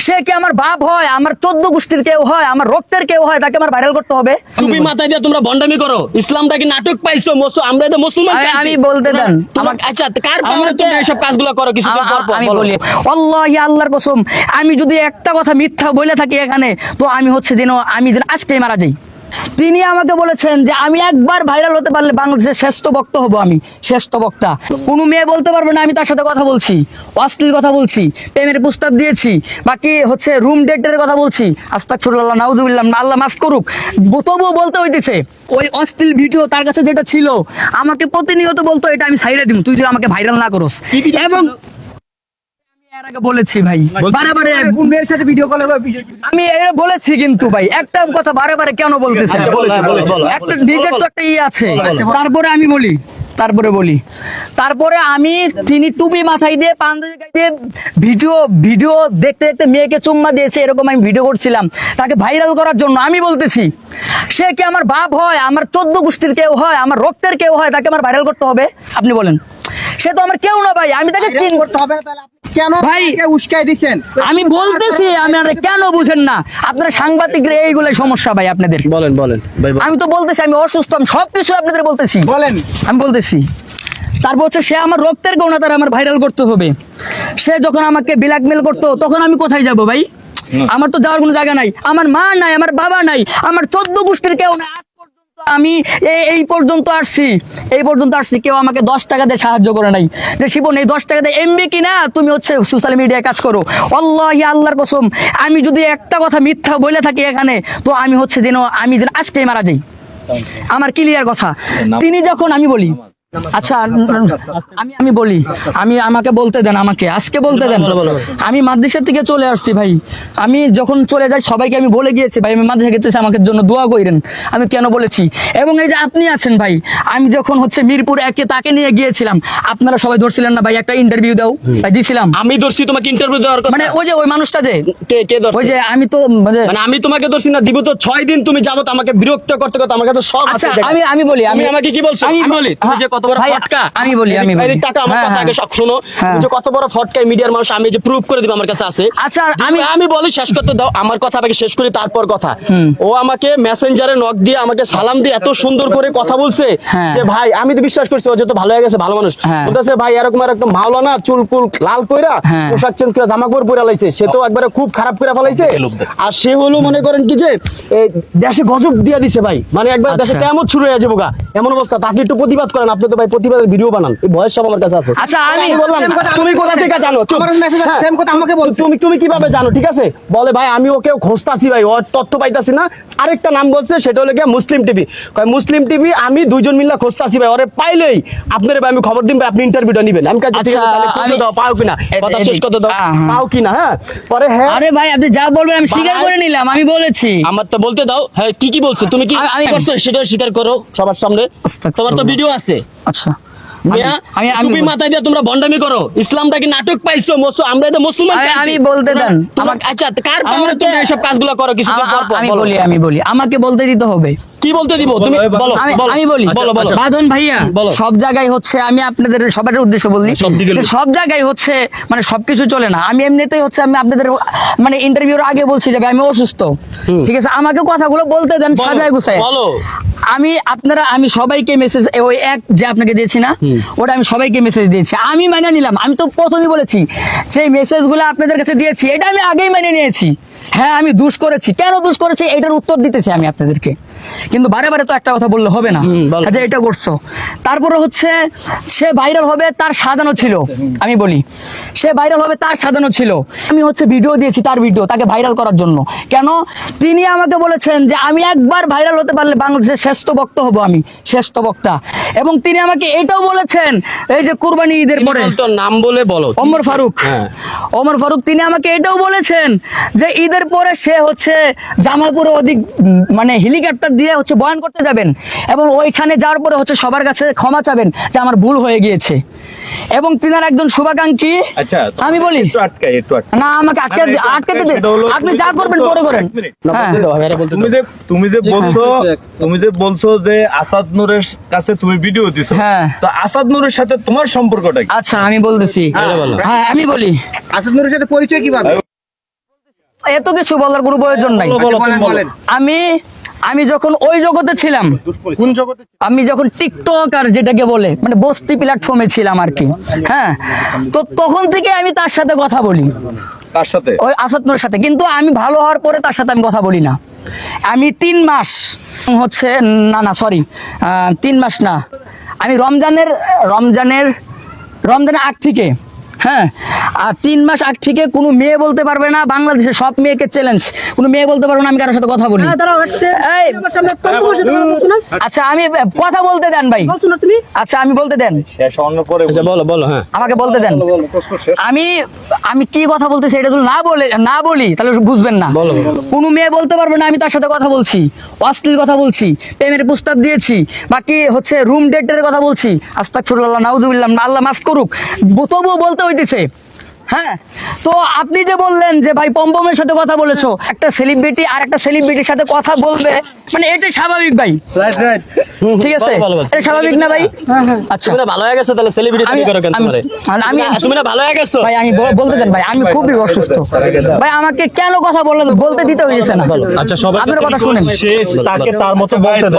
সে কি আমার বাপ হয়, আমার 14 গোষ্ঠীর কেউ হয়, আমার রক্তের কেউ হয়, তাকে আমার ভাইরাল করতে হবে? তুমি মাথায় দিয়ে তোমরা ভন্ডামি করো, ইসলামটা কি নাটক পাইছো? আমরা তো মুসলমান। আমি বলতে দেন আমাকে। আচ্ছা, কার পাওয়ারে তুমি এইসব কাজগুলো করো? কিছু আমি বলি, আল্লাহি আল্লাহর কসম, আমি যদি একটা কথা মিথ্যা বলে থাকি এখানে, তো আমি যেন আজকেই মারা যাই। তিনি আমাকে বলেছেন যে আমি একবার ভাইরাল হতে পারলে বাংলাদেশের শ্রেষ্ঠ বক্তা হব, আমি শ্রেষ্ঠ বক্তা। কোনো মেয়ে বলতে পারবে না আমি তার সাথে কথা বলছি, অশ্লীল কথা বলছি, প্রেমের প্রস্তাব দিয়েছি, বাকি রুম ডেটের কথা বলছি। আস্তাগফিরুল্লাহ, নাউযুবিল্লাহ, আল্লাহ মাফ করুক, তবুও বলতে হইতেছে। ওই অশ্লীল ভিডিও তার কাছে যেটা ছিল, আমাকে প্রতিনিয়ত বলতো এটা আমি সাইডে দিব, তুই যদি আমাকে ভাইরাল না করস। এবং বলেছি ভাই বারে মেয়ের সাথে ভিডিও কল আমি বলেছি, কিন্তু ভাই একটা কথা বারে কেন বলতেছেন? একটা নিজের তো একটা আছে। তারপরে আমি তিনি টুপি মাথায় দিয়ে পাঞ্জাবি গায়ে দিয়ে ভিডিও দেখতে দেখতে মেয়েকে চুম্মা দিয়েছে, এরকম আমি ভিডিও করছিলাম তাকে ভাইরাল করার জন্য। আমি বলতেছি, সে কি আমার বাপ হয়, আমার 14 গোষ্ঠীর কেউ হয়, আমার রক্তের কেউ হয়, তাকে আমার ভাইরাল করতে হবে? আপনি বলেন, সে তো আমার কেউ না ভাই, আমি তাকে চিন করতে হবে না। তাহলে কেন ভাই উস্কাই দিচ্ছেন? আমি বলতেছি, আপনারা কেন বুঝেন না? আপনারা সাংবাদিকরা এইগুলো সমস্যা ভাই আপনাদের। বলেন আমি তো বলতেছি, আমি অসুস্থ, আমি সবকিছু আপনাদের বলতেছি। বলেন, আমি বলতেছি। তারপর সে আমার রক্তের কেউ না, তার আমার ভাইরাল করতে হবে। সে যখন আমাকে ব্ল্যাকমেল করতো, তখন আমি কোথায় যাব ভাই? আমার তো যাওয়ার কোনো জায়গা নাই, আমার মা নাই, আমার বাবা নাই, আমার 14 গোষ্ঠীর কেউ নাই। আমি এই পর্যন্ত আসছি, কেউ আমাকে 10 টাকা দিয়ে সাহায্য করে নাই যে শিবন এই 10 টাকা দিয়ে এমবি কিনা তুমি সোশ্যাল মিডিয়ায় কাজ করো। আল্লাহি আল্লাহর কসম, আমি যদি একটা কথা মিথ্যা বলে থাকি এখানে, তো আমি যেন আজকেই মারা যাই। আমার ক্লিয়ার কথা। তিনি যখন আমি বলি, আচ্ছা আমি বলি, আমাকে বলতে দেন, আমাকে আজকে বলতে দেন। আমি মাদ্রাসা থেকে চলে আসছি ভাই, আমি যখন চলে যাই সবাইকে আমি বলে গিয়েছি ভাই আমি মাদ্রাসা গেতেছি, আমাকে জন্য দোয়া করেন। আমি কেন বলেছি? এবং এই যে আপনি আছেন ভাই, আমি যখন মিরপুর 1-এ তাকে নিয়ে গিয়েছিলাম, আপনারা সবাই ধরছিলেন না ভাই, একটা ইন্টারভিউ দাও ভাই, দিছিলাম। আমি ধরছি তোমাকে ইন্টারভিউ দেওয়ার কথা, মানে ওই মানুষটা যে কে ওই যে আমি তো মানে আমি তোমাকে ধরছি না, দিব তো 6 দিন তুমি যাবত আমাকে বিরক্ত করতে আমার কাছে সব আছে। আমি বলি, আমি আমাকে কি বলছো? আমি বলি তুমি যে কত বড় ফটকা, আমি বলি টাকা আমার কথা আগে শোনো, যে কত বড় ফটকা মিডিয়ার মানুষ, আমি যে প্রুফ করে দিব আমার কাছে আছে। আচ্ছা আমি বলি, শেষ করতে দাও আমার কথা, আগে শেষ করি তারপর কথা। ও আমাকে মেসেঞ্জারে নক দিয়ে আমাকে সালাম দিয়ে এত সুন্দর করে কথা বলছে যে ভাই, আমি তো বিশ্বাস করছি ও যে তো ভালো হয়ে গেছে, ভালো মানুষ। বলতেছে ভাই এরকম একটা মাওলানা চুল লাল কইরা পোশাক চেঞ্জ করে জামা কাপড় পরে লাইছে, সে তো একবারে খুব খারাপ করে ফেলাইছে। আর সে হলো মনে করেন কি যে দেশে গজব দিয়ে দিছে ভাই, মানে একবার দেশে কেমন শুরু হয়ে যাবো গা এমন অবস্থা। তাকে একটু প্রতিবাদ করেন, আপনি তো ভাই প্রতিবাদের ভিডিও বানান, এই বয়স সব আমার কাছে আছে। আচ্ছা আমি বললাম তুমি কোথা থেকে জানো? সেম কথা আমাকে বল, তুমি কিভাবে জানো? ঠিক আছে, বলে ভাই আমি ওকে খোঁজতাছি ভাই, ওর তথ্য পাইতাছি না। আরেকটা নাম বলছে, সেটা হলো গিয়ে মুসলিম টিভি। মুসলিম টিভি আমি দুইজন মিলে খোঁজতাছি ভাই, ওরে পাইলেই আপনার ভাই আমি খবর দিন ভাই, আপনি ইন্টারভিউটা নেবেন। আমি কাছে দাও, পাও কিনা, কথা শেষ করতে দাও, পাও কিনা। হ্যাঁ পরে হ্যাঁ, আরে ভাই আপনি যা বলবেন আমি স্বীকার করে নিলাম, আমি বলেছি। আমার তো বলতে দাও, হ্যাঁ কি বলছো তুমি, কি করছো সেটা স্বীকার করো সবার সামনে, তোমার তো ভিডিও আছে। আচ্ছা তুমি মাথায় দিয়ে তোমরা ভন্ডামি করো, ইসলামটা কি নাটক পাইছো? আমরা তো মুসলমান। আমি বলতে দেন আমাকে। আচ্ছা কার পাওয়ারে তুমি এইসব কাজগুলো করো? কিছু আমি বলি, আমাকে বলতে দিতে হবে। কি বলতে দিব তুমি বলো? আমি বলি, বাদন ভাইয়া, সব জায়গায় আমি আপনাদের সবার উদ্দেশ্য বলি, সব জায়গায় মানে সবকিছু চলে না। আমি এমনিতেই আমি আপনাদের মানে ইন্টারভিউর আগে বলছি যে আমি অসুস্থ, ঠিক আছে, আমাকে কথাগুলো বলতে দেন সাজায় গুছায়। আমি সবাইকে মেসেজ, ওই এক যে আপনাকে দিয়েছি না, ওটা আমি সবাইকে মেসেজ দিয়েছি, আমি মেনে নিলাম। আমি তো প্রথমেই বলেছি যে মেসেজগুলো আপনাদের কাছে দিয়েছি, এটা আমি আগেই মেনে নিয়েছি। হ্যাঁ আমি দোষ করেছি, কেন দোষ করেছি এটার উত্তর দিতেছি আমি আপনাদেরকে, কিন্তু বারে তো একটা কথা বললে হবে না যে এটা করছো। তারপরে সে ভাইরাল হবে তার সাজানো ছিল, আমি বলি সে ভাইরাল হবে তার সাজানো ছিল। আমি ভিডিও দিয়েছি তার ভিডিও, তাকে ভাইরাল করার জন্য। কেন? তিনি আমাকে বলেছেন যে আমি একবার ভাইরাল হতে পারলে বাংলাদেশের শ্রেষ্ঠ বক্তা হব, আমি শ্রেষ্ঠ বক্তা। এবং তিনি আমাকে এটাও বলেছেন, এই যে কুরবানি ঈদের পরে, নাম বলে বলো, ওমর ফারুক, তিনি আমাকে এটাও বলেছেন যে ঈদের পরে সে জামালপুরে অধিক মানে হেলিকপ্টার দিয়ে বয়ান করতে যাবেন, এবং ওইখানে যাওয়ার পরে সবার কাছে ক্ষমা চাবেন যে আমার ভুল হয়ে গিয়েছে। এবং তিনার একজন শুভাকাঙ্ক্ষী। আচ্ছা আমি বলি না, আমাকে আটকাতে দেন, আপনি যা করবেন পরে করেন। তুমি যে বলছো যে আসাদ নূরের কাছে তুমি ভিডিও দিছো, তো আসাদ নূরের সাথে তোমার সম্পর্কটা কি? আচ্ছা আমি বলতেছি, হ্যাঁ আমি বলি, আসাদ নূরের সাথে পরিচয় কিভাবে? এত কিছু বলার কোনো প্রয়োজন নাই। আমি যখন ওই জগতে ছিলাম, কোন জগতে? আমি যখন টিকটক আর যেটাকে বলে মানে বস্তি প্ল্যাটফর্মে ছিলাম আর কি, হ্যাঁ, তো তখন থেকে আমি তার সাথে কথা বলি, কার সাথে? ওই আসাদ নূরের সাথে। কিন্তু আমি ভালো হওয়ার পরে তার সাথে আমি কথা বলি না। আমি 3 মাস হচ্ছে, না সরি, 3 মাস না, আমি রমজানের আগ থেকে, হ্যাঁ, আর 3 মাস আগ থেকে কোনো মেয়ে বলতে পারবে না, বাংলাদেশের সব মেয়েকে চ্যালেঞ্জ, কোনো মেয়ে বলতে পারবে না আমি কারোর সাথে কথা বলি। এই, আচ্ছা আমি কথা বলতে দেন ভাই, আচ্ছা আমি বলতে দেন, শেষ অন্য করে আচ্ছা বলো হ্যাঁ। আমাকে বলতে দেন। আমি কি কথা বলতেছি এটা যদি না বলি তাহলে বুঝবেন না। কোনো মেয়ে বলতে পারবে না আমি তার সাথে কথা বলছি, অশ্লীল কথা বলছি, প্রেমের প্রস্তাব দিয়েছি, বাকি হচ্ছে রুম ডেটের কথা বলছি, আস্তাগফিরুল্লাহ, নাউজুবিল্লাহ, আল্লাহ মাফ করুক, তবুও বলতে হইতেছে। হ্যাঁ, তো আপনি যে বললেন যে ভাই পম্পমের সাথে কথা বলেছো, একটা সেলিব্রিটি আর একটা সেলিব্রিটির সাথে কথা বলবে, মানে এটা স্বাভাবিক ভাই, রাইট। ঠিক আছে, বলো। এটা স্বাভাবিক না ভাই? আচ্ছা তুমি না ভালো হয়ে গেছো তাহলে সেলিব্রিটি তুমি করো কেন তোমারে? তুমি না ভালো হয়ে গেছো ভাই, আমি বলতে দেন ভাই, আমি খুবই অসুস্থ ভাই, আমাকে কেন কথা বলতে দিতে হয়েছে না? আচ্ছা সবাই আপনার কথা শুনেন। সে তাকে তার মতো বলতে দেন।